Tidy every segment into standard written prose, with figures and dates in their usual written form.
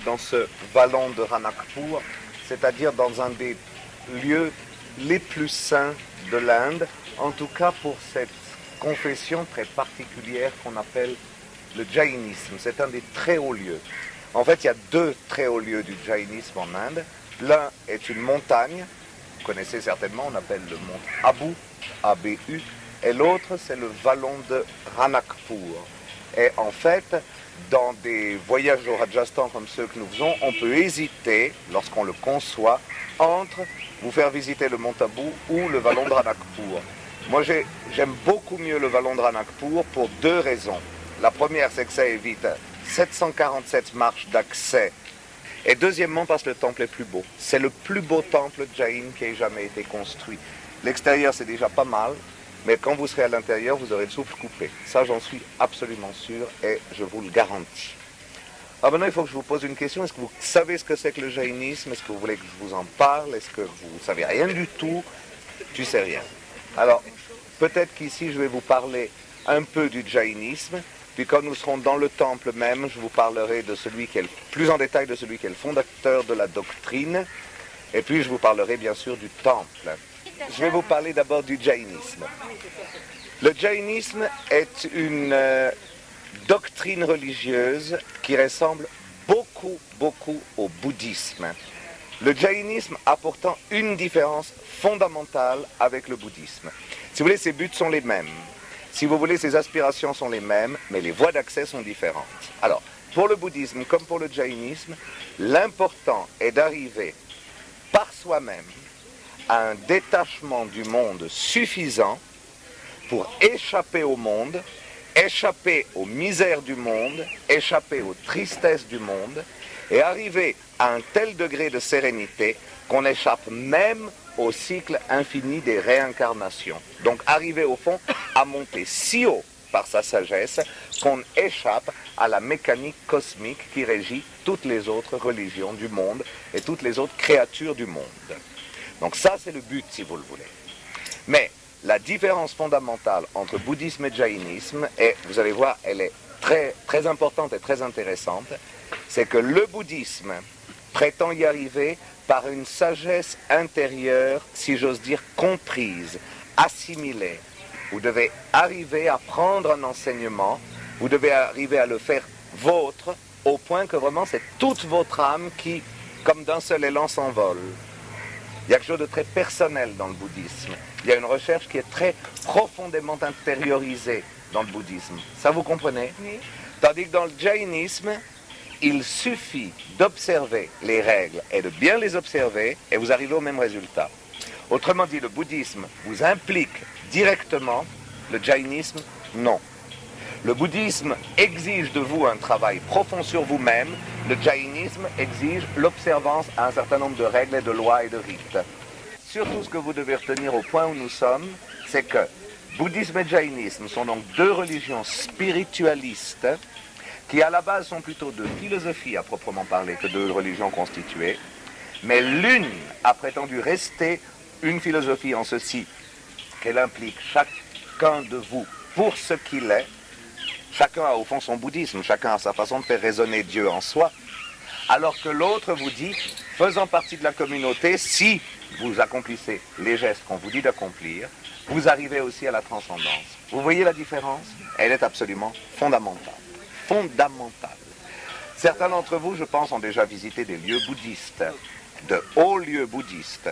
dans ce vallon de Ranakpur, c'est-à-dire dans un des lieux les plus saints de l'Inde, en tout cas pour cette confession très particulière qu'on appelle le Jainisme. C'est un des très hauts lieux. En fait, il y a deux très hauts lieux du Jainisme en Inde. L'un est une montagne, vous connaissez certainement, on appelle le mont Abu, A-B-U, et l'autre c'est le vallon de Ranakpur. Et en fait, dans des voyages au Rajasthan comme ceux que nous faisons, on peut hésiter, lorsqu'on le conçoit, entre vous faire visiter le mont Abu ou le vallon de Ranakpur. Moi, j'aime beaucoup mieux le vallon de Ranakpur pour deux raisons. La première, c'est que ça évite 747 marches d'accès. Et deuxièmement, parce que le temple est plus beau. C'est le plus beau temple Jain qui ait jamais été construit. L'extérieur, c'est déjà pas mal, mais quand vous serez à l'intérieur, vous aurez le souffle coupé. Ça, j'en suis absolument sûr et je vous le garantis. Alors maintenant, il faut que je vous pose une question. Est-ce que vous savez ce que c'est que le jainisme? Est-ce que vous voulez que je vous en parle? Est-ce que vous ne savez rien du tout? Tu sais rien. Alors, peut-être qu'ici, je vais vous parler un peu du jainisme. Puis quand nous serons dans le temple même, je vous parlerai de celui qui est plus en détail de celui qui est le fondateur de la doctrine. Et puis, je vous parlerai bien sûr du temple. Je vais vous parler d'abord du jainisme. Le jainisme est une doctrine religieuse qui ressemble beaucoup au bouddhisme. Le jainisme a pourtant une différence fondamentale avec le bouddhisme. Si vous voulez, ses buts sont les mêmes. Si vous voulez, ses aspirations sont les mêmes, mais les voies d'accès sont différentes. Alors, pour le bouddhisme comme pour le jainisme, l'important est d'arriver par soi-même à un détachement du monde suffisant pour échapper au monde, échapper aux misères du monde, échapper aux tristesses du monde, et arriver à un tel degré de sérénité qu'on échappe même au cycle infini des réincarnations. Donc arriver au fond à monter si haut par sa sagesse qu'on échappe à la mécanique cosmique qui régit toutes les autres religions du monde et toutes les autres créatures du monde. Donc ça c'est le but si vous le voulez. Mais la différence fondamentale entre bouddhisme et jainisme, et vous allez voir elle est très importante et très intéressante, c'est que le bouddhisme prétend y arriver par une sagesse intérieure, si j'ose dire, comprise, assimilée. Vous devez arriver à prendre un enseignement, vous devez arriver à le faire vôtre, au point que vraiment c'est toute votre âme qui, comme d'un seul élan, s'envole. Il y a quelque chose de très personnel dans le bouddhisme. Il y a une recherche qui est très profondément intériorisée dans le bouddhisme. Ça vous comprenez? Oui. Tandis que dans le jainisme, il suffit d'observer les règles et de bien les observer et vous arrivez au même résultat. Autrement dit, le bouddhisme vous implique directement, le jainisme, non. Le bouddhisme exige de vous un travail profond sur vous-même, le jainisme exige l'observance à un certain nombre de règles et de lois et de rites. Surtout ce que vous devez retenir au point où nous sommes, c'est que bouddhisme et jainisme sont donc deux religions spiritualistes qui à la base sont plutôt deux philosophies à proprement parler que deux religions constituées, mais l'une a prétendu rester une philosophie en ceci qu'elle implique chacun de vous pour ce qu'il est. Chacun a au fond son bouddhisme, chacun a sa façon de faire résonner Dieu en soi, alors que l'autre vous dit, faisant partie de la communauté, si vous accomplissez les gestes qu'on vous dit d'accomplir, vous arrivez aussi à la transcendance. Vous voyez la différence? Elle est absolument fondamentale. Fondamentale. Certains d'entre vous, je pense, ont déjà visité des lieux bouddhistes, de hauts lieux bouddhistes,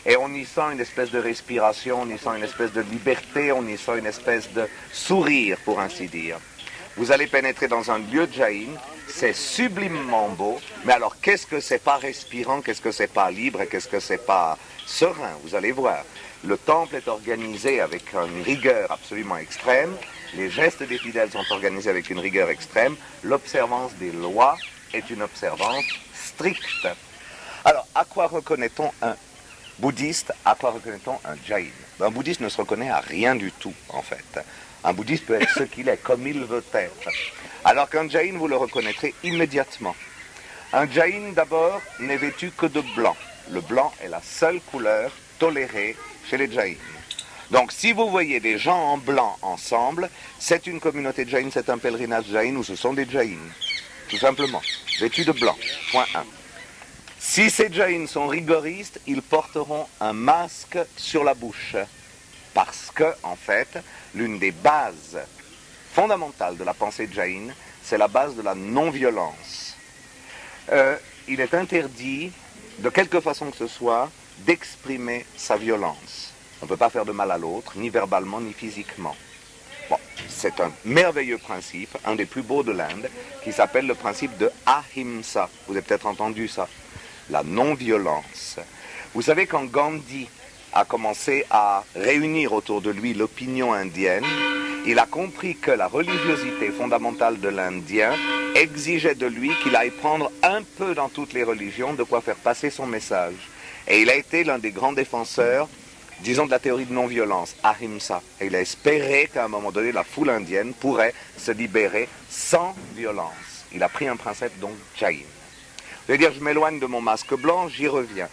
et on y sent une espèce de respiration, on y sent une espèce de liberté, on y sent une espèce de sourire, pour ainsi dire. Vous allez pénétrer dans un lieu jain, c'est sublimement beau, mais alors qu'est-ce que c'est pas respirant, qu'est-ce que c'est pas libre, et qu'est-ce que c'est pas serein, vous allez voir. Le temple est organisé avec une rigueur absolument extrême, les gestes des fidèles sont organisés avec une rigueur extrême, l'observance des lois est une observance stricte. Alors, à quoi reconnaît-on un bouddhiste, à quoi reconnaît-on un jain? Un bouddhiste ne se reconnaît à rien du tout, en fait. Un bouddhiste peut être ce qu'il est, comme il veut être. Alors qu'un jain, vous le reconnaîtrez immédiatement. Un jain, d'abord, n'est vêtu que de blanc. Le blanc est la seule couleur tolérée chez les jains. Donc, si vous voyez des gens en blanc ensemble, c'est une communauté jain, c'est un pèlerinage jain ou ce sont des jains. tout simplement, vêtus de blanc, point 1. Si ces Jains sont rigoristes, ils porteront un masque sur la bouche. Parce que, en fait, l'une des bases fondamentales de la pensée Jain, c'est la base de la non-violence. Il est interdit, de quelque façon que ce soit, d'exprimer sa violence. On ne peut pas faire de mal à l'autre, ni verbalement, ni physiquement. Bon, c'est un merveilleux principe, un des plus beaux de l'Inde, qui s'appelle le principe de Ahimsa. Vous avez peut-être entendu ça. La non-violence. Vous savez, quand Gandhi a commencé à réunir autour de lui l'opinion indienne, il a compris que la religiosité fondamentale de l'Indien exigeait de lui qu'il aille prendre un peu dans toutes les religions de quoi faire passer son message. Et il a été l'un des grands défenseurs, disons, de la théorie de non-violence, Ahimsa. Et il a espéré qu'à un moment donné, la foule indienne pourrait se libérer sans violence. Il a pris un principe, donc, Jain. Je veux dire, je m'éloigne de mon masque blanc, j'y reviens.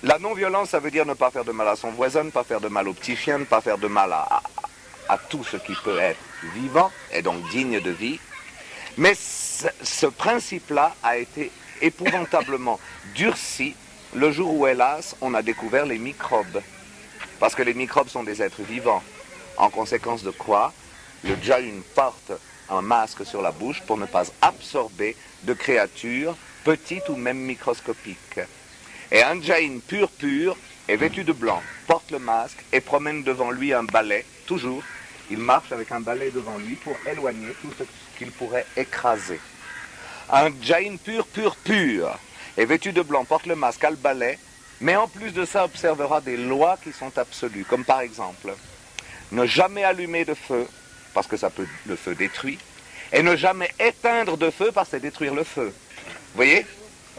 La non-violence, ça veut dire ne pas faire de mal à son voisin, ne pas faire de mal au petit chien, ne pas faire de mal à tout ce qui peut être vivant, et donc digne de vie. Mais ce principe-là a été épouvantablement durci le jour où, hélas, on a découvert les microbes. Parce que les microbes sont des êtres vivants. En conséquence de quoi, le Jain porte un masque sur la bouche pour ne pas absorber de créatures petites ou même microscopiques. Et un Jain pur est vêtu de blanc, porte le masque et promène devant lui un balai, toujours. Il marche avec un balai devant lui pour éloigner tout ce qu'il pourrait écraser. Un Jain pur est vêtu de blanc, porte le masque, a le balai, mais en plus de ça observera des lois qui sont absolues, comme par exemple ne jamais allumer de feu, parce que le feu détruit, et ne jamais éteindre de feu, parce que c'est détruire le feu. Vous voyez?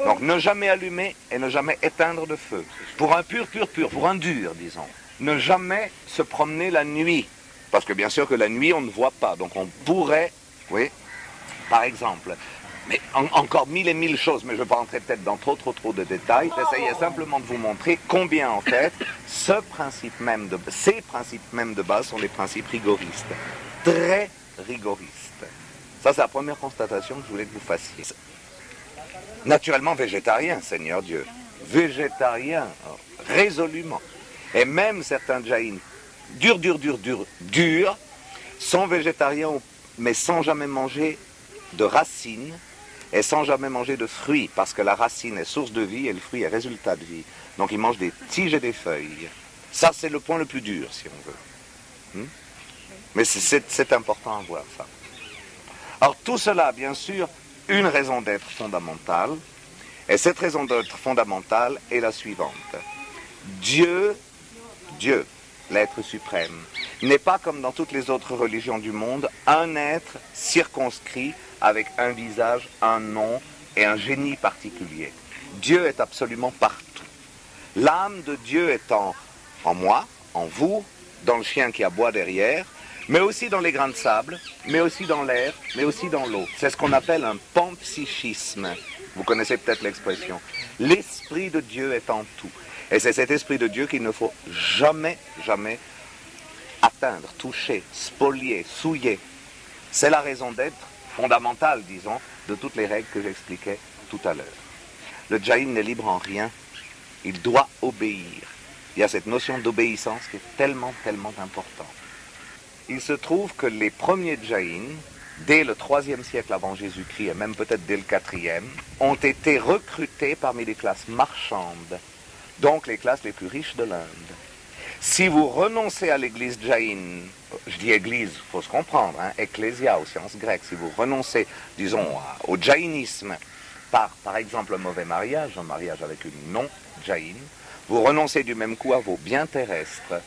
Donc ne jamais allumer et ne jamais éteindre de feu. Pour un pur, pour un dur, disons. Ne jamais se promener la nuit, parce que bien sûr que la nuit on ne voit pas, donc on pourrait, oui, par exemple, mais encore mille et mille choses, mais je ne vais pas rentrer peut-être dans trop de détails, j'essayais simplement de vous montrer combien en fait, ces principes même de base sont des principes rigoristes, très rigoristes. Ça, c'est la première constatation que je voulais que vous fassiez. Naturellement végétarien, Seigneur Dieu. Végétarien, résolument. Et même certains Jains, durs, sont végétariens, mais sans jamais manger de racines et sans jamais manger de fruits, parce que la racine est source de vie et le fruit est résultat de vie. Donc ils mangent des tiges et des feuilles. Ça, c'est le point le plus dur, si on veut. Mais c'est important à voir, ça. Alors tout cela, bien sûr, une raison d'être fondamentale, et cette raison d'être fondamentale est la suivante. Dieu, l'être suprême, n'est pas comme dans toutes les autres religions du monde, un être circonscrit avec un visage, un nom et un génie particulier. Dieu est absolument partout. L'âme de Dieu est en moi, en vous, dans le chien qui aboie derrière, mais aussi dans les grains de sable, mais aussi dans l'air, mais aussi dans l'eau. C'est ce qu'on appelle un panpsychisme. Vous connaissez peut-être l'expression. L'Esprit de Dieu est en tout. Et c'est cet Esprit de Dieu qu'il ne faut jamais atteindre, toucher, spolier, souiller. C'est la raison d'être fondamentale, disons, de toutes les règles que j'expliquais tout à l'heure. Le Jain n'est libre en rien. Il doit obéir. Il y a cette notion d'obéissance qui est tellement importante. Il se trouve que les premiers Jains, dès le IIIe siècle avant Jésus-Christ, et même peut-être dès le IVe, ont été recrutés parmi les classes marchandes, donc les classes les plus riches de l'Inde. Si vous renoncez à l'église Jain, je dis église, il faut se comprendre, ecclésia aux sciences grecques, si vous renoncez, disons, au jainisme, par exemple un mauvais mariage, un mariage avec une non-jain, vous renoncez du même coup à vos biens terrestres.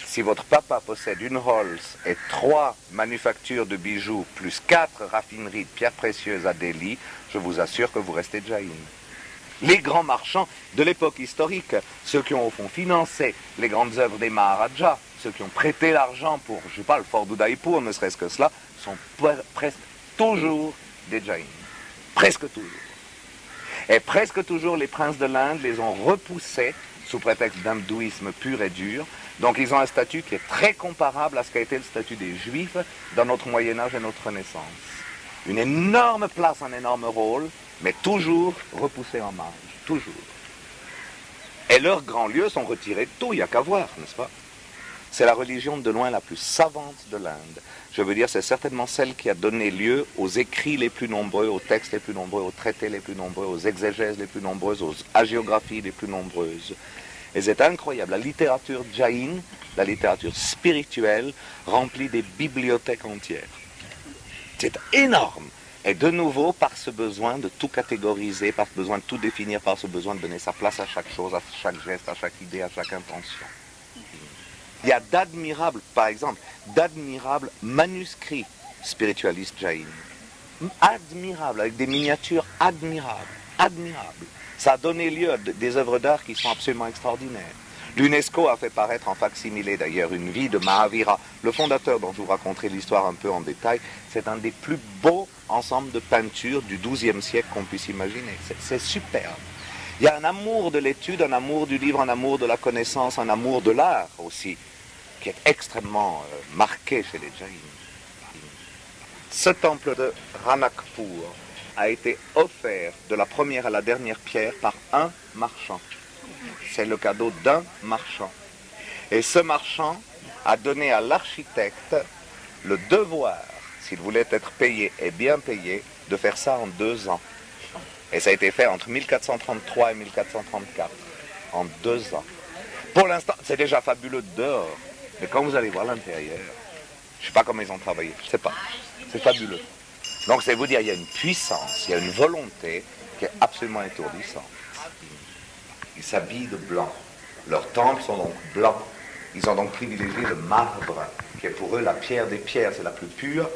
Si votre papa possède une Rolls et 3 manufactures de bijoux, plus 4 raffineries de pierres précieuses à Delhi, je vous assure que vous restez Jain. Les grands marchands de l'époque historique, ceux qui ont au fond financé les grandes œuvres des Maharajas, ceux qui ont prêté l'argent pour, je ne sais pas, le fort d'Udaipur, ne serait-ce que cela, sont presque toujours des Jains. Presque toujours. Et presque toujours les princes de l'Inde les ont repoussés sous prétexte d'hindouisme pur et dur. Donc ils ont un statut qui est très comparable à ce qu'a été le statut des Juifs dans notre Moyen-Âge et notre Renaissance. Une énorme place, un énorme rôle, mais toujours repoussés en marge, toujours. Et leurs grands lieux sont retirés de tout, il n'y a qu'à voir, n'est-ce pas? C'est la religion de loin la plus savante de l'Inde. Je veux dire, c'est certainement celle qui a donné lieu aux écrits les plus nombreux, aux textes les plus nombreux, aux traités les plus nombreux, aux exégèses les plus nombreuses, aux hagiographies les plus nombreuses. Et c'est incroyable. La littérature jaïne, la littérature spirituelle, remplit des bibliothèques entières. C'est énorme. Et de nouveau, par ce besoin de tout catégoriser, par ce besoin de tout définir, par ce besoin de donner sa place à chaque chose, à chaque geste, à chaque idée, à chaque intention. Il y a d'admirables, par exemple, d'admirables manuscrits spiritualistes jaïnes. Admirables, avec des miniatures admirables, admirables. Ça a donné lieu à des œuvres d'art qui sont absolument extraordinaires. L'UNESCO a fait paraître en fac-similé d'ailleurs une vie de Mahavira. Le fondateur dont je vous raconterai l'histoire un peu en détail, c'est un des plus beaux ensembles de peintures du XIIe siècle qu'on puisse imaginer. C'est superbe. Il y a un amour de l'étude, un amour du livre, un amour de la connaissance, un amour de l'art aussi, qui est extrêmement marqué chez les Jaïns. Ce temple de Ranakpur a été offert de la première à la dernière pierre par un marchand. C'est le cadeau d'un marchand. Et ce marchand a donné à l'architecte le devoir, s'il voulait être payé et bien payé, de faire ça en 2 ans. Et ça a été fait entre 1433 et 1434, en 2 ans. Pour l'instant, c'est déjà fabuleux dehors. Mais quand vous allez voir l'intérieur, je ne sais pas comment ils ont travaillé, je ne sais pas. C'est fabuleux. Donc c'est vous dire, il y a une puissance, il y a une volonté qui est absolument étourdissante. Ils s'habillent de blanc. Leurs temples sont donc blancs. Ils ont donc privilégié le marbre, qui est pour eux la pierre des pierres. C'est la plus pure,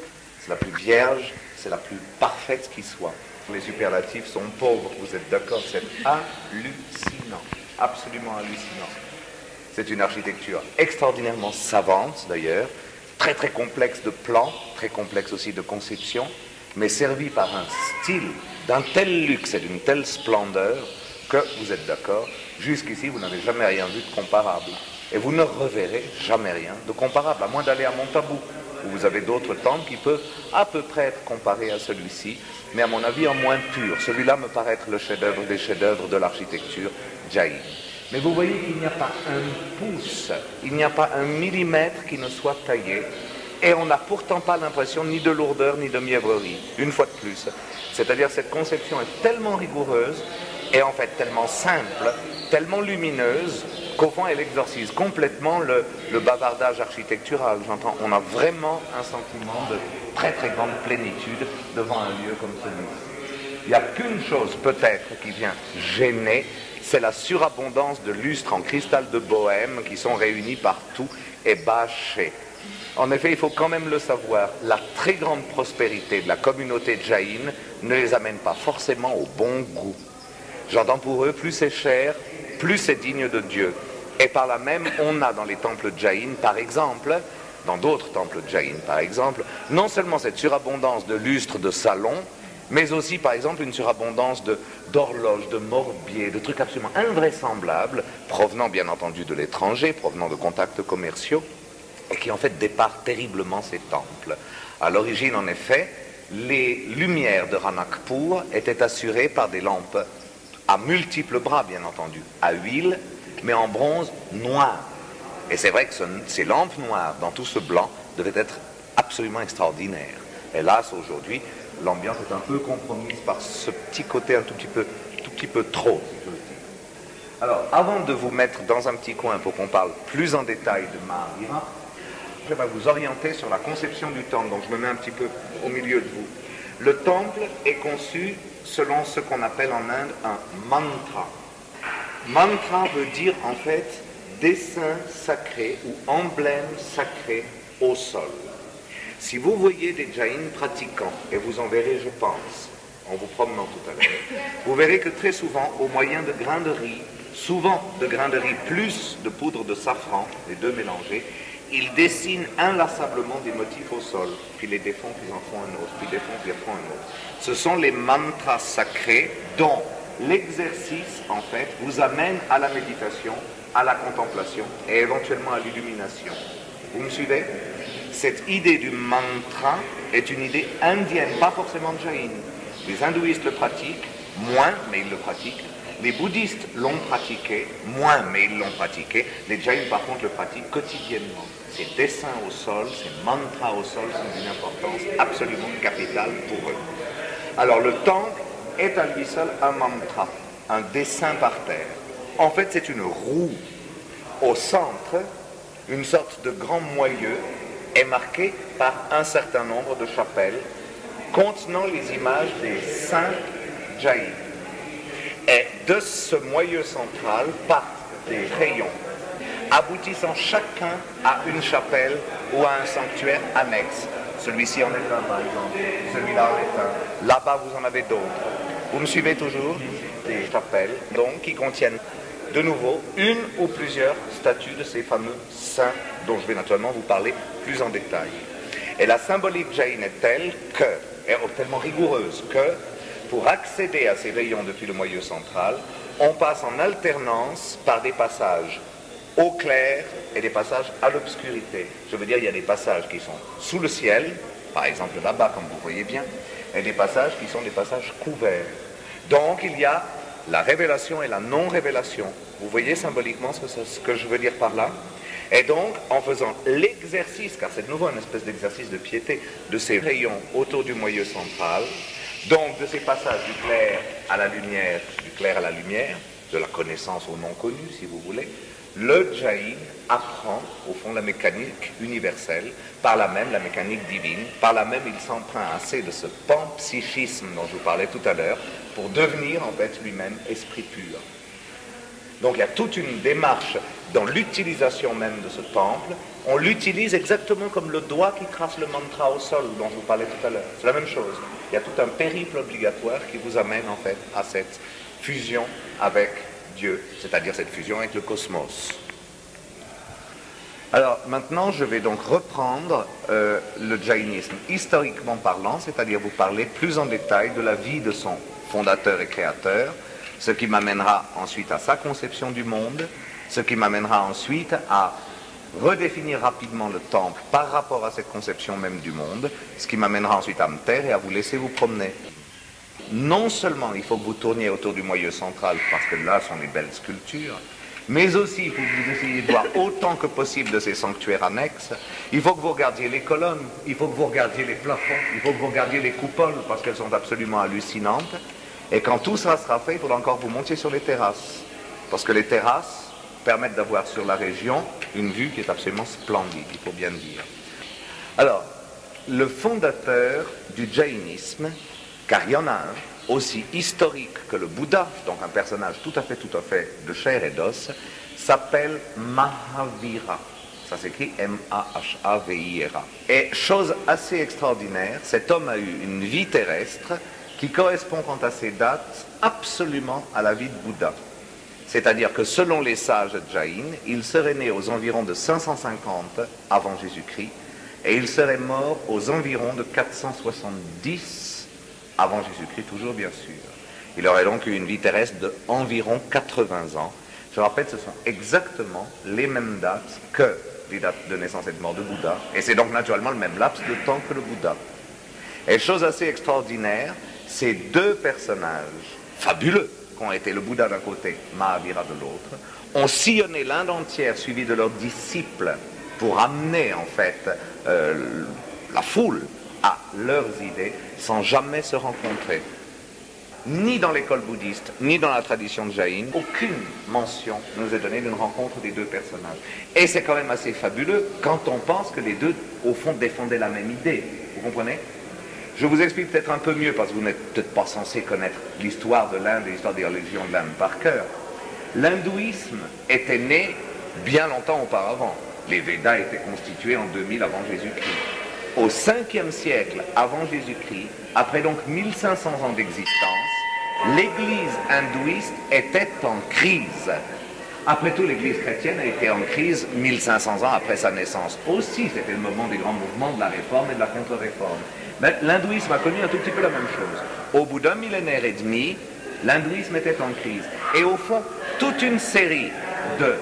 c'est la plus vierge, c'est la plus parfaite qui soit. Les superlatifs sont pauvres, vous êtes d'accord? C'est hallucinant, absolument hallucinant. C'est une architecture extraordinairement savante d'ailleurs, très très complexe de plan, très complexe aussi de conception, mais servie par un style d'un tel luxe et d'une telle splendeur que, vous êtes d'accord, jusqu'ici vous n'avez jamais rien vu de comparable. Et vous ne reverrez jamais rien de comparable, à moins d'aller à Montabou, où vous avez d'autres temples qui peuvent à peu près être comparés à celui-ci, mais à mon avis en moins pur. Celui-là me paraît être le chef-d'œuvre des chefs-d'œuvre de l'architecture jaïne. Mais vous voyez qu'il n'y a pas un pouce, il n'y a pas un millimètre qui ne soit taillé, et on n'a pourtant pas l'impression ni de lourdeur ni de mièvrerie, une fois de plus. C'est-à-dire cette conception est tellement rigoureuse, et en fait tellement simple, tellement lumineuse, qu'au fond elle exorcise complètement le bavardage architectural. J'entends, on a vraiment un sentiment de très très grande plénitude devant un lieu comme celui-ci. Il n'y a qu'une chose peut-être qui vient gêner, c'est la surabondance de lustres en cristal de Bohême qui sont réunis partout et bâchés. En effet, il faut quand même le savoir, la très grande prospérité de la communauté jaïne ne les amène pas forcément au bon goût. J'entends pour eux, plus c'est cher, plus c'est digne de Dieu. Et par là même, on a dans les temples jaïnes, par exemple, dans d'autres temples jaïnes, par exemple, non seulement cette surabondance de lustres de salons, mais aussi, par exemple, une surabondance d'horloges, de morbiers, de trucs absolument invraisemblables, provenant bien entendu de l'étranger, provenant de contacts commerciaux, et qui en fait déparent terriblement ces temples. À l'origine, en effet, les lumières de Ranakpur étaient assurées par des lampes à multiples bras, bien entendu, à huile, mais en bronze noir. Et c'est vrai que ces lampes noires, dans tout ce blanc, devaient être absolument extraordinaires. Hélas, aujourd'hui, l'ambiance est un peu compromise par ce petit côté un tout petit peu trop, si j'ose dire. Alors, avant de vous mettre dans un petit coin pour qu'on parle plus en détail de Mahavira, je vais vous orienter sur la conception du temple, donc je me mets un petit peu au milieu de vous. Le temple est conçu selon ce qu'on appelle en Inde un mantra. Mantra veut dire en fait dessin sacré ou emblème sacré au sol. Si vous voyez des jaïns pratiquants, et vous en verrez je pense, en vous promenant tout à l'heure, vous verrez que très souvent, au moyen de grains de riz, souvent de grains de riz plus de poudre de safran, les deux mélangés, ils dessinent inlassablement des motifs au sol, puis les défont, puis en font un autre, puis défont, puis en font un autre. Ce sont les mantras sacrés dont l'exercice, en fait, vous amène à la méditation, à la contemplation et éventuellement à l'illumination. Vous me suivez? cette idée du mantra est une idée indienne, pas forcément jaïne. Les hindouistes le pratiquent, moins, mais ils le pratiquent. Les bouddhistes l'ont pratiqué, moins, mais ils l'ont pratiqué. Les jaïnes, par contre, le pratiquent quotidiennement. Ces dessins au sol, ces mantras au sol sont d'une importance absolument capitale pour eux. Alors le temple est à lui seul un mantra, un dessin par terre. En fait, c'est une roue. Au centre, une sorte de grand moyeu est marqué par un certain nombre de chapelles contenant les images des saints jaïnes. Et de ce moyeu central partent des rayons, aboutissant chacun à une chapelle ou à un sanctuaire annexe. Celui-ci en est un, par exemple. Celui-là en est un. Là-bas, vous en avez d'autres. Vous me suivez toujours? Des chapelles, donc, qui contiennent de nouveau une ou plusieurs statues de ces fameux saints dont je vais naturellement vous parler plus en détail. Et la symbolique jaïne est telle que, est tellement rigoureuse que, pour accéder à ces rayons depuis le moyeu central, on passe en alternance par des passages au clair et des passages à l'obscurité. Je veux dire, il y a des passages qui sont sous le ciel, par exemple là-bas, comme vous voyez bien, et des passages qui sont des passages couverts. Donc, il y a la révélation et la non-révélation. Vous voyez symboliquement ce que je veux dire par là? Et donc, en faisant l'exercice, car c'est de nouveau une espèce d'exercice de piété, de ces rayons autour du moyeu central, donc de ces passages du clair à la lumière, du clair à la lumière, de la connaissance au non connu, si vous voulez, le jaïn apprend, au fond, la mécanique universelle, par là même la mécanique divine, par là même il s'empreint assez de ce panpsychisme dont je vous parlais tout à l'heure, pour devenir en fait lui-même esprit pur. Donc il y a toute une démarche dans l'utilisation même de ce temple. On l'utilise exactement comme le doigt qui trace le mantra au sol dont je vous parlais tout à l'heure. C'est la même chose. Il y a tout un périple obligatoire qui vous amène en fait à cette fusion avec Dieu, c'est-à-dire cette fusion avec le cosmos. Alors maintenant je vais donc reprendre le jaïnisme historiquement parlant, c'est-à-dire vous parler plus en détail de la vie de son fondateur et créateur, ce qui m'amènera ensuite à sa conception du monde, ce qui m'amènera ensuite à redéfinir rapidement le temple par rapport à cette conception même du monde, ce qui m'amènera ensuite à me taire et à vous laisser vous promener. Non seulement il faut que vous tourniez autour du moyeu central, parce que là sont les belles sculptures, mais aussi il faut que vous essayiez de voir autant que possible de ces sanctuaires annexes. Il faut que vous regardiez les colonnes, il faut que vous regardiez les plafonds, il faut que vous regardiez les coupoles, parce qu'elles sont absolument hallucinantes. Et quand tout ça sera fait, il faudra encore vous montiez sur les terrasses, parce que les terrasses permettent d'avoir sur la région une vue qui est absolument splendide, il faut bien le dire. Alors, le fondateur du jaïnisme, car il y en a un, aussi historique que le Bouddha, donc un personnage tout à fait de chair et d'os, s'appelle Mahavira. Ça s'écrit M-A-H-A-V-I-R-A. Et chose assez extraordinaire, cet homme a eu une vie terrestre qui correspond quant à ses dates absolument à la vie de Bouddha. C'est-à-dire que selon les sages jaïnes, il serait né aux environs de 550 avant Jésus-Christ et il serait mort aux environs de 470 avant Jésus-Christ, toujours bien sûr. Il aurait donc eu une vie terrestre de environ 80 ans. Je rappelle, ce sont exactement les mêmes dates que les dates de naissance et de mort de Bouddha, et c'est donc naturellement le même laps de temps que le Bouddha. Et chose assez extraordinaire, ces deux personnages fabuleux, qu'ont été le Bouddha d'un côté, Mahavira de l'autre, ont sillonné l'Inde entière, suivi de leurs disciples, pour amener en fait la foule à leurs idées, sans jamais se rencontrer. Ni dans l'école bouddhiste, ni dans la tradition de jaïne, aucune mention nous est donnée d'une rencontre des deux personnages. Et c'est quand même assez fabuleux quand on pense que les deux, au fond, défendaient la même idée. Vous comprenez ? Je vous explique peut-être un peu mieux, parce que vous n'êtes peut-être pas censé connaître l'histoire de l'Inde et l'histoire des religions de l'Inde par cœur. L'hindouisme était né bien longtemps auparavant. Les Védas étaient constitués en 2000 avant Jésus-Christ. Au 5e siècle avant Jésus-Christ, après donc 1500 ans d'existence, l'église hindouiste était en crise. Après tout, l'église chrétienne a été en crise 1500 ans après sa naissance. Aussi, c'était le moment des grands mouvements de la réforme et de la contre-réforme. Mais l'hindouisme a connu un tout petit peu la même chose. Au bout d'un millénaire et demi, l'hindouisme était en crise. Et au fond, toute une série de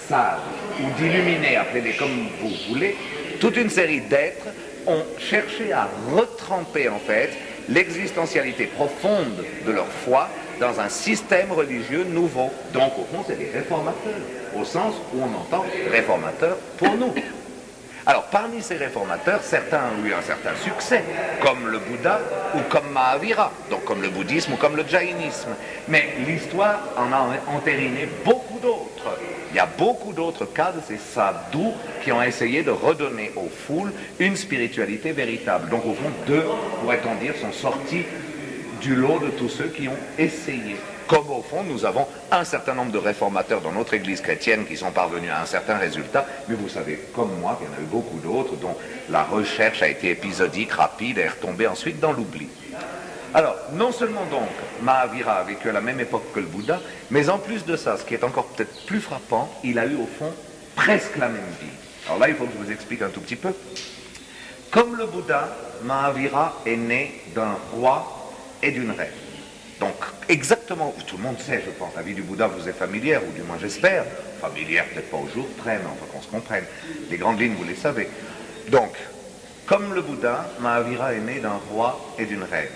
sages ou d'illuminés, appelez-les comme vous voulez, toute une série d'êtres ont cherché à retremper en fait l'existentialité profonde de leur foi dans un système religieux nouveau. Donc au fond c'est des réformateurs, au sens où on entend réformateurs pour nous. Alors parmi ces réformateurs, certains ont eu un certain succès, comme le Bouddha ou comme Mahavira, donc comme le bouddhisme ou comme le jaïnisme. Mais l'histoire en a entériné beaucoup d'autres. Il y a beaucoup d'autres cas de ces sadhus qui ont essayé de redonner aux foules une spiritualité véritable. Donc au fond, deux, pourrait-on dire, sont sortis du lot de tous ceux qui ont essayé. Comme au fond, nous avons un certain nombre de réformateurs dans notre église chrétienne qui sont parvenus à un certain résultat, mais vous savez, comme moi, qu'il y en a eu beaucoup d'autres dont la recherche a été épisodique, rapide et est retombée ensuite dans l'oubli. Alors, non seulement donc, Mahavira a vécu à la même époque que le Bouddha, mais en plus de ça, ce qui est encore peut-être plus frappant, il a eu au fond presque la même vie. Alors là, il faut que je vous explique un tout petit peu. Comme le Bouddha, Mahavira est né d'un roi et d'une reine. Donc, exactement, tout le monde sait, je pense, la vie du Bouddha vous est familière, ou du moins j'espère, familière peut-être pas au jour près, mais enfin qu'on se comprenne. Les grandes lignes, vous les savez. Donc, comme le Bouddha, Mahavira est né d'un roi et d'une reine.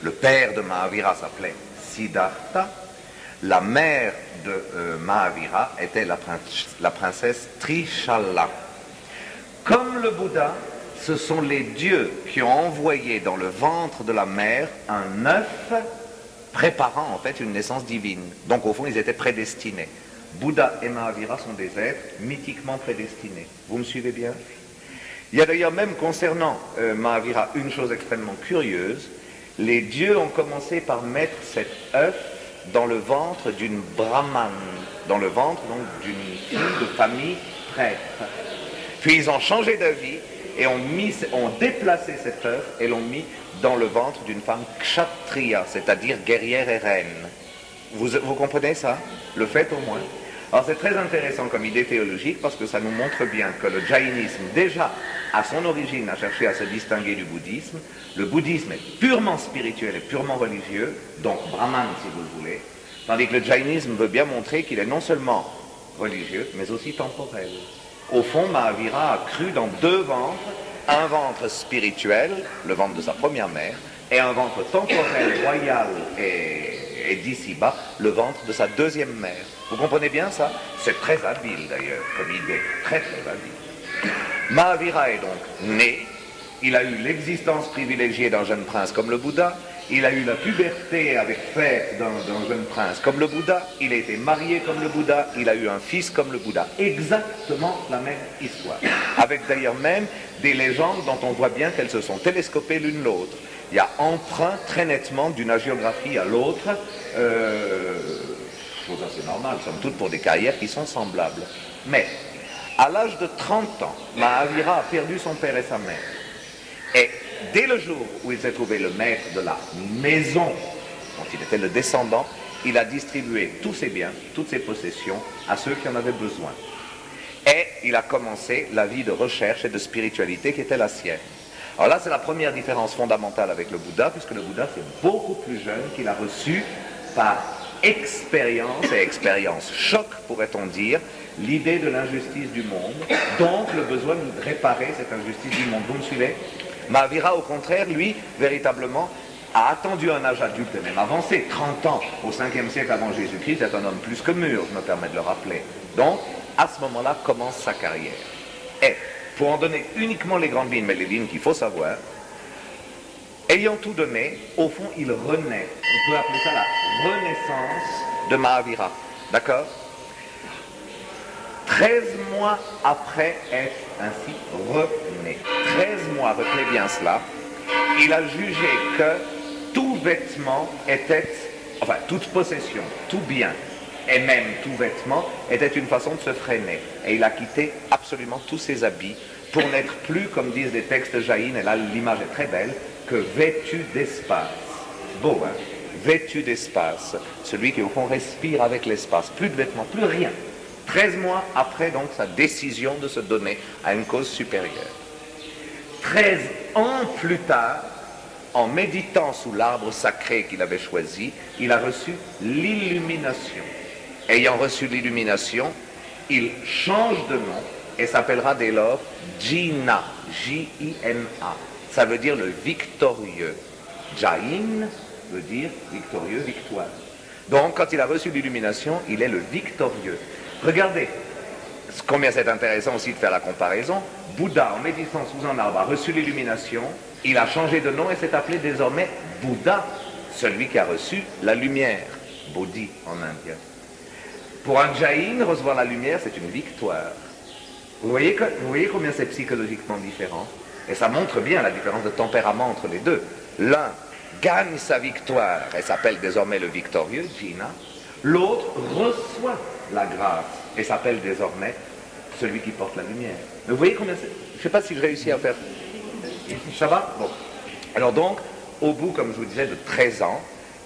Le père de Mahavira s'appelait Siddhartha. La mère de Mahavira était la princesse Trichala. Comme le Bouddha, ce sont les dieux qui ont envoyé dans le ventre de la mère un œuf préparant en fait une naissance divine. Donc au fond, ils étaient prédestinés. Bouddha et Mahavira sont des êtres mythiquement prédestinés. Vous me suivez bien? Il y a d'ailleurs même concernant Mahavira une chose extrêmement curieuse. Les dieux ont commencé par mettre cet œuf dans le ventre d'une brahmane, dans le ventre donc d'une fille de famille prêtre. Puis ils ont changé d'avis et ont déplacé cet œuf et l'ont mis dans le ventre d'une femme kshatriya, c'est-à-dire guerrière et reine. Vous comprenez ça? Le fait au moins. Alors c'est très intéressant comme idée théologique parce que ça nous montre bien que le jaïnisme, déjà à son origine, a cherché à se distinguer du bouddhisme. Le bouddhisme est purement spirituel et purement religieux, donc brahman si vous le voulez, tandis que le jaïnisme veut bien montrer qu'il est non seulement religieux, mais aussi temporel. Au fond, Mahavira a cru dans deux ventres, un ventre spirituel, le ventre de sa première mère, et un ventre temporel, royal et d'ici-bas, le ventre de sa deuxième mère. Vous comprenez bien ça? C'est très habile d'ailleurs, comme idée, très très habile. Mahavira est donc né, il a eu l'existence privilégiée d'un jeune prince comme le Bouddha, il a eu la puberté avec fête d'un jeune prince comme le Bouddha, il a été marié comme le Bouddha, il a eu un fils comme le Bouddha. Exactement la même histoire. Avec d'ailleurs même des légendes dont on voit bien qu'elles se sont télescopées l'une l'autre. Il y a emprunt très nettement d'une hagiographie à l'autre, chose assez normale, somme toute pour des carrières qui sont semblables. Mais, à l'âge de 30 ans, Mahavira a perdu son père et sa mère. Et dès le jour où il s'est trouvé le maître de la maison dont il était le descendant, il a distribué tous ses biens, toutes ses possessions à ceux qui en avaient besoin. Et il a commencé la vie de recherche et de spiritualité qui était la sienne. Alors là, c'est la première différence fondamentale avec le Bouddha, puisque le Bouddha, c'est beaucoup plus jeune qu'il a reçu par expérience, et expérience choc, pourrait-on dire, l'idée de l'injustice du monde, donc le besoin de réparer cette injustice du monde. Vous me suivez? Mahavira, au contraire, lui, véritablement, a attendu un âge adulte et même avancé, 30 ans, au 5e siècle avant Jésus-Christ, c'est un homme plus que mûr, je me permets de le rappeler. Donc, à ce moment-là, commence sa carrière. Et, pour en donner uniquement les grandes lignes, mais les lignes qu'il faut savoir, ayant tout donné, au fond, il renaît. On peut appeler ça la renaissance de Mahavira. D'accord? 13 mois après être ainsi rené. 13 mois, retenez bien cela, il a jugé que tout vêtement était, enfin toute possession, tout bien, et même tout vêtement, était une façon de se freiner. Et il a quitté absolument tous ses habits pour n'être plus, comme disent les textes jaïnes, et là l'image est très belle, que vêtu d'espace. Beau, hein? Vêtu d'espace. Celui qui au fond respire avec l'espace. Plus de vêtements, plus rien. 13 mois après donc sa décision de se donner à une cause supérieure. 13 ans plus tard, en méditant sous l'arbre sacré qu'il avait choisi, il a reçu l'illumination. Ayant reçu l'illumination, il change de nom et s'appellera dès lors Jina, J-I-N-A. Ça veut dire le victorieux. Jain veut dire victorieux, victoire. Donc, quand il a reçu l'illumination, il est le victorieux. Regardez, combien c'est intéressant aussi de faire la comparaison. Bouddha, en méditant sous un arbre, a reçu l'illumination, il a changé de nom et s'est appelé désormais Bouddha, celui qui a reçu la lumière, Bodhi en indien. Pour un Jain, recevoir la lumière, c'est une victoire. Vous voyez combien c'est psychologiquement différent? Et ça montre bien la différence de tempérament entre les deux. L'un gagne sa victoire et s'appelle désormais le victorieux, Jina. L'autre reçoit la grâce et s'appelle désormais celui qui porte la lumière. Mais vous voyez combien c'est... Je ne sais pas si je réussis à faire... Ça va? Bon. Alors donc, au bout, comme je vous disais, de 13 ans,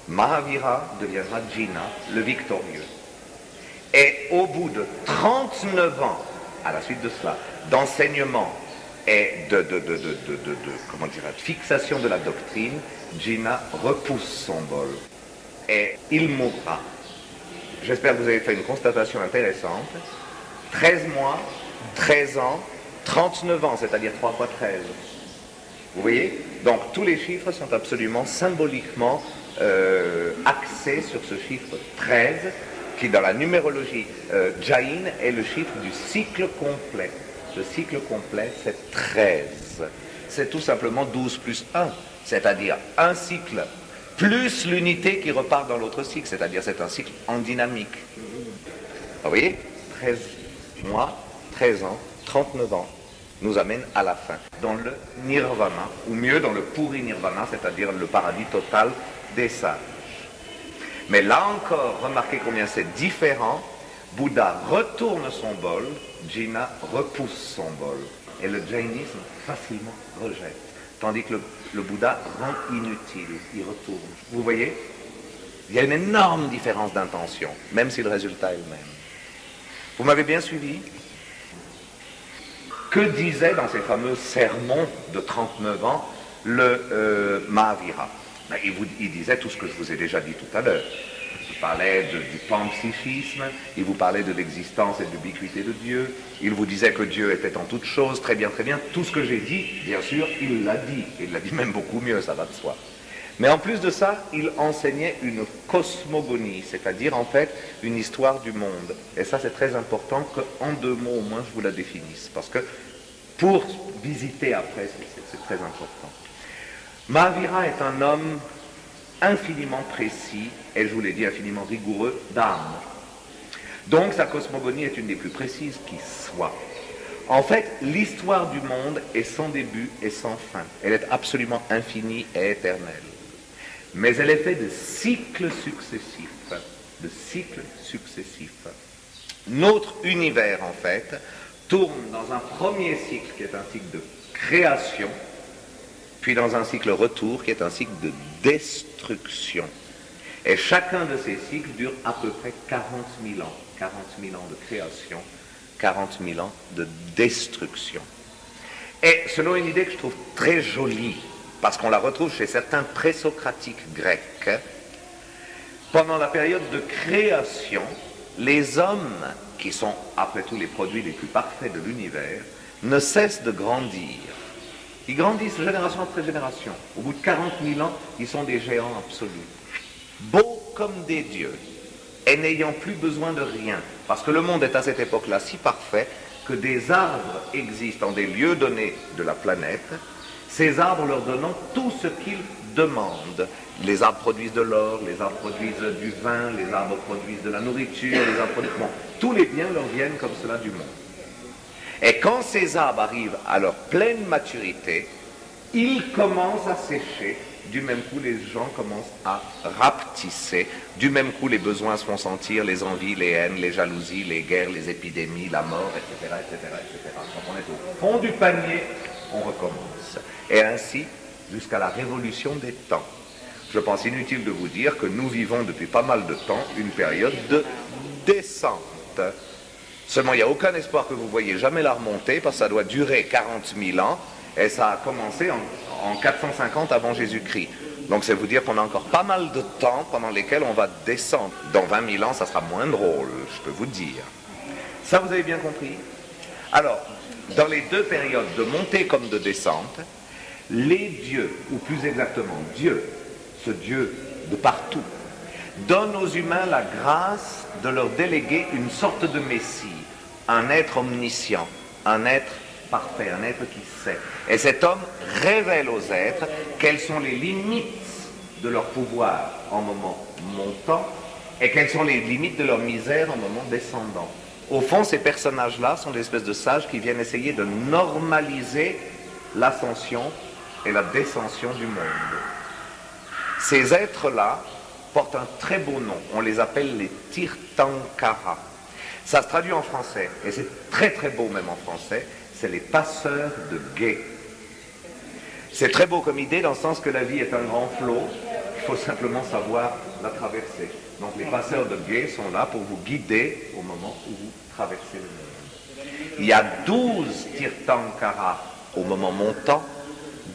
Mahavira deviendra Jina, le victorieux. Et au bout de 39 ans, à la suite de cela, d'enseignement et comment dire, de fixation de la doctrine, Jina repousse son bol et il mourra. J'espère que vous avez fait une constatation intéressante. 13 mois, 13 ans, 39 ans, c'est-à-dire 3 fois 13. Vous voyez? Donc tous les chiffres sont absolument symboliquement axés sur ce chiffre 13, qui dans la numérologie Jain est le chiffre du cycle complet. Le cycle complet, c'est 13. C'est tout simplement 12 plus 1, c'est-à-dire un cycle plus l'unité qui repart dans l'autre cycle, c'est-à-dire c'est un cycle en dynamique. Vous voyez, 13 mois, 13 ans, 39 ans, nous amène à la fin, dans le nirvana, ou mieux dans le puri-nirvana, c'est-à-dire le paradis total des sages. Mais là encore, remarquez combien c'est différent. Bouddha retourne son bol, Jina repousse son bol. Et le jainisme facilement rejette. Tandis que le Bouddha rend inutile, il retourne. Vous voyez? Il y a une énorme différence d'intention, même si le résultat est le même. Vous m'avez bien suivi? Que disait dans ses fameux sermons de 39 ans le Mahavira? Ben, il disait tout ce que je vous ai déjà dit tout à l'heure. Il parlait du panpsychisme, il vous parlait de l'existence et de l'ubiquité de Dieu, il vous disait que Dieu était en toutes choses, très bien, tout ce que j'ai dit, bien sûr, il l'a dit même beaucoup mieux, ça va de soi. Mais en plus de ça, il enseignait une cosmogonie, c'est-à-dire en fait une histoire du monde. Et ça c'est très important qu'en 2 mots au moins je vous la définisse, parce que pour visiter après, c'est très important. Mahavira est un homme infiniment précis, et je vous l'ai dit, infiniment rigoureux d'âme. Donc sa cosmogonie est une des plus précises qui soit. En fait, l'histoire du monde est sans début et sans fin. Elle est absolument infinie et éternelle. Mais elle est faite de cycles successifs. De cycles successifs. Notre univers, en fait, tourne dans un premier cycle qui est un cycle de création, puis dans un cycle retour qui est un cycle de destruction. Et chacun de ces cycles dure à peu près 40 000 ans. 40 000 ans de création, 40 000 ans de destruction. Et selon une idée que je trouve très jolie, parce qu'on la retrouve chez certains présocratiques grecs, pendant la période de création, les hommes, qui sont après tout les produits les plus parfaits de l'univers, ne cessent de grandir. Ils grandissent génération après génération. Au bout de 40 000 ans, ils sont des géants absolus. Beaux comme des dieux, et n'ayant plus besoin de rien. Parce que le monde est à cette époque-là si parfait que des arbres existent en des lieux donnés de la planète, ces arbres leur donnant tout ce qu'ils demandent. Les arbres produisent de l'or, les arbres produisent du vin, les arbres produisent de la nourriture, les arbres produisent... Bon, tous les biens leur viennent comme cela du monde. Et quand ces arbres arrivent à leur pleine maturité, ils commencent à sécher. Du même coup, les gens commencent à rapetisser. Du même coup, les besoins se font sentir, les envies, les haines, les jalousies, les guerres, les épidémies, la mort, etc., etc., etc. Quand on est au fond du panier, on recommence. Et ainsi, jusqu'à la révolution des temps. Je pense inutile de vous dire que nous vivons depuis pas mal de temps une période de descente. Seulement, il n'y a aucun espoir que vous voyez jamais la remontée, parce que ça doit durer 40 000 ans, et ça a commencé en 450 avant Jésus-Christ. Donc c'est vous dire qu'on a encore pas mal de temps pendant lesquels on va descendre. Dans 20 000 ans, ça sera moins drôle, je peux vous dire. Ça, vous avez bien compris? Alors, dans les deux périodes de montée comme de descente, les dieux, ou plus exactement Dieu, ce Dieu de partout, donne aux humains la grâce de leur déléguer une sorte de Messie, un être omniscient, un être parfait, un être qui sait. Et cet homme révèle aux êtres quelles sont les limites de leur pouvoir en moment montant et quelles sont les limites de leur misère en moment descendant. Au fond, ces personnages-là sont des espèces de sages qui viennent essayer de normaliser l'ascension et la descension du monde. Ces êtres-là portent un très beau nom. On les appelle les Tirthankara. Ça se traduit en français, et c'est très très beau même en français, c'est les passeurs de guet. C'est très beau comme idée dans le sens que la vie est un grand flot, il faut simplement savoir la traverser. Donc les passeurs de guet sont là pour vous guider au moment où vous traversez le monde. Il y a 12 Tirthankara au moment montant,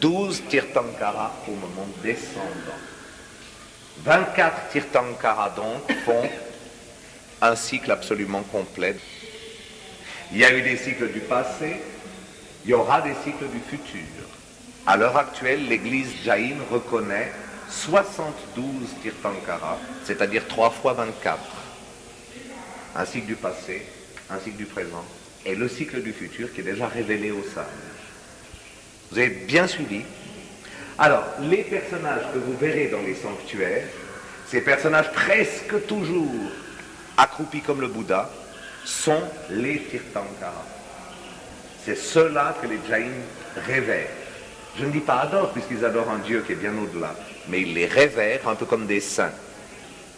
12 Tirthankara au moment descendant. 24 Tirthankara donc font un cycle absolument complet. Il y a eu des cycles du passé, il y aura des cycles du futur. À l'heure actuelle, l'église Jain reconnaît 72 Tirthankara, c'est-à-dire 3 fois 24. Un cycle du passé, un cycle du présent, et le cycle du futur qui est déjà révélé aux sages. Vous avez bien suivi? Alors, les personnages que vous verrez dans les sanctuaires, ces personnages presque toujours accroupis comme le Bouddha, sont les Tirthankara. C'est ceux-là que les Jains révèrent. Je ne dis pas adorent, puisqu'ils adorent un Dieu qui est bien au-delà, mais ils les révèrent un peu comme des saints.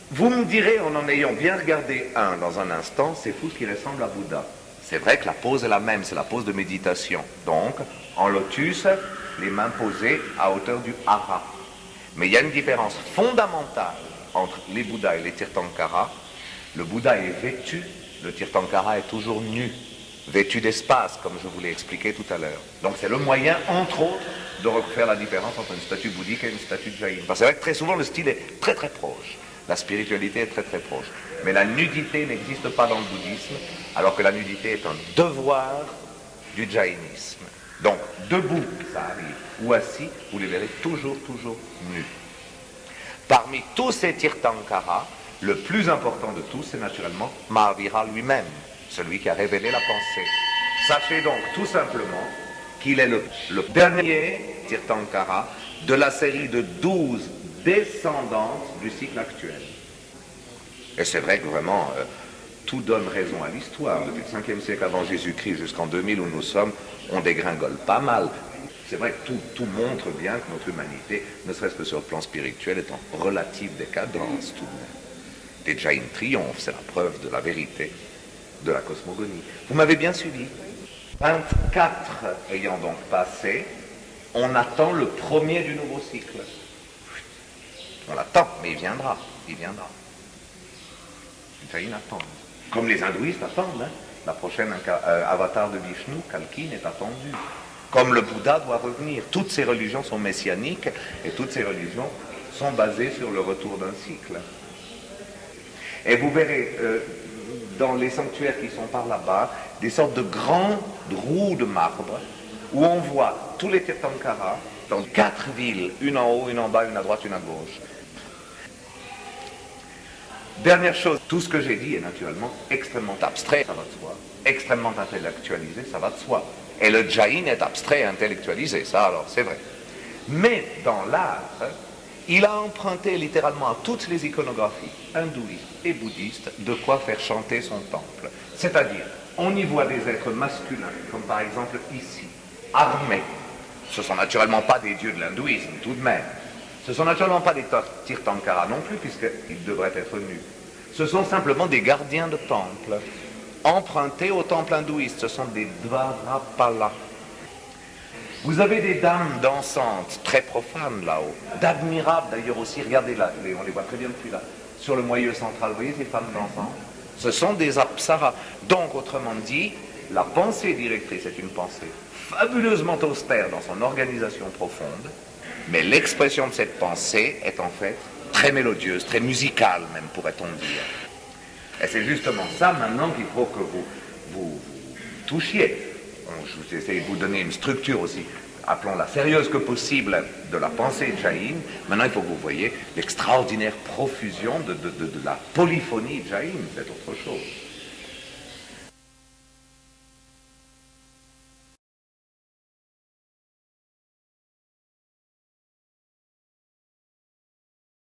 Vous me direz, en ayant bien regardé un dans un instant, c'est fou ce qui ressemble à Bouddha. C'est vrai que la pose est la même, c'est la pose de méditation. Donc, en lotus, les mains posées à hauteur du hara. Mais il y a une différence fondamentale entre les Bouddhas et les Tirthankara. Le Bouddha est vêtu, le Tirthankara est toujours nu, vêtu d'espace, comme je vous l'ai expliqué tout à l'heure. Donc c'est le moyen, entre autres, de refaire la différence entre une statue bouddhique et une statue de Jain. Parce que c'est vrai que très souvent le style est très très proche. La spiritualité est très très proche. Mais la nudité n'existe pas dans le bouddhisme, alors que la nudité est un devoir du jaïnisme. Donc, debout, ça arrive, ou assis, vous les verrez toujours nus. Parmi tous ces Tirthankara, le plus important de tous, c'est naturellement Mahavira lui-même, celui qui a révélé la pensée. Sachez donc tout simplement qu'il est le dernier Tirthankara de la série de 12 descendantes du cycle actuel. Et c'est vrai que vraiment, tout donne raison à l'histoire. Depuis le 5e siècle avant Jésus-Christ jusqu'en 2000 où nous sommes, on dégringole pas mal. C'est vrai que tout montre bien que notre humanité, ne serait-ce que sur le plan spirituel, est en relative décadence tout de même. Les Jains triomphent, c'est la preuve de la vérité de la cosmogonie. Vous m'avez bien suivi? 24 ayant donc passé, on attend le premier du nouveau cycle. On l'attend, mais il viendra, il viendra. Les Jains attendent. Comme les hindouistes attendent, hein. La prochaine avatar de Vishnu, Kalkin, est attendue. Comme le Bouddha doit revenir. Toutes ces religions sont messianiques et toutes ces religions sont basées sur le retour d'un cycle. Et vous verrez dans les sanctuaires qui sont par là-bas, des sortes de grandes roues de marbre où on voit tous les Tirthankara dans 4 villes, une en haut, une en bas, une à droite, une à gauche. Dernière chose, tout ce que j'ai dit est naturellement extrêmement abstrait, ça va de soi, extrêmement intellectualisé, ça va de soi. Et le Jain est abstrait et intellectualisé, ça alors, c'est vrai. Mais dans l'art, il a emprunté littéralement à toutes les iconographies hindouistes et bouddhistes de quoi faire chanter son temple. C'est-à-dire, on y voit des êtres masculins, comme par exemple ici, armés. Ce ne sont naturellement pas des dieux de l'hindouisme, tout de même. Ce ne sont naturellement pas des Tirthankara non plus, puisqu'ils devraient être nus. Ce sont simplement des gardiens de temple, empruntés au temple hindouiste. Ce sont des Dvarapala. Vous avez des dames dansantes, très profanes là-haut, d'admirables d'ailleurs aussi, regardez là, on les voit très bien depuis là, sur le moyeu central, vous voyez ces femmes dansantes? Ce sont des apsaras. Donc, autrement dit, la pensée directrice est une pensée fabuleusement austère dans son organisation profonde, mais l'expression de cette pensée est en fait très mélodieuse, très musicale même, pourrait-on dire. Et c'est justement ça maintenant qu'il faut que vous touchiez. je vous essaie de vous donner une structure aussi, appelons-la sérieuse que possible, de la pensée Jain. Maintenant, il faut que vous voyez l'extraordinaire profusion de la polyphonie Jain, c'est autre chose.